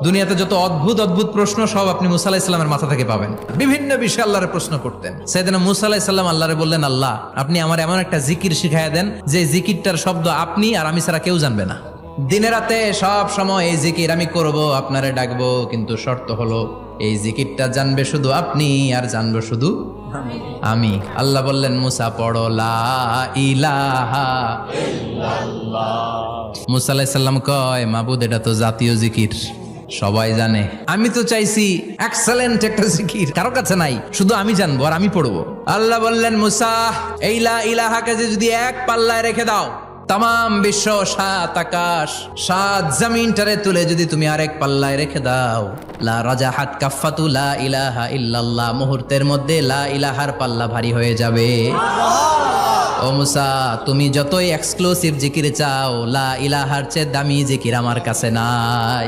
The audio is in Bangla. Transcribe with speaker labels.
Speaker 1: দুনিয়াতে যত অদ্ভুত অদ্ভুত প্রশ্ন সব আপনি মুসা আলাইহিস সালামের মাথা থেকে পাবেন। বিভিন্ন বিষয়ে আল্লাহরে প্রশ্ন করতেন। সাইয়েদনা মুসা আলাইহিস সালাম আল্লাহরে বললেন, আল্লাহ আপনি আমার এমন একটা জিকির শিখাইয়া দেন যে জিকিরটার শব্দ আপনি আর আমি ছাড়া কেউ জানবে না। দিনে রাতে সব সময় এই জিকির আমি করব, আপনারে ডাকবো, কিন্তু শর্ত হলো এই জিকিরটা জানবে শুধু আপনি আর জানবো শুধু আমি। আল্লাহ বললেন, মুসা পড়ো লা ইলাহা ইল্লাল্লাহ। মুসা আলাইহিস সালাম কয়, মাবুদ এটা তো জাতীয় জিকির, সবাই জানে। আমি তো চাইছি এক্সেলেন্ট একটা জিকির, কারো কাছে নাই, শুধু আমি জানবো আর আমি পড়বো। আল্লাহ বললেন, মুসা এই লা ইলাহাকে যদি এক পাল্লায় রেখে দাও, তাম বিশ্ব, 7 আকাশ 7 জমিনটারে তুলে যদি তুমি আরেক পাল্লায় রেখে দাও, লা রাজাহাত কাফাতু লা ইলাহা ইল্লাল্লাহ, মুহূর্তের মধ্যে লা ইলাহার পাল্লা ভারী হয়ে যাবে। ও মুসা, তুমি যতই এক্সক্লুসিভ জিকির চাও, লা ইলাহার চেয়ে দামি জিকির আমার কাছে নাই।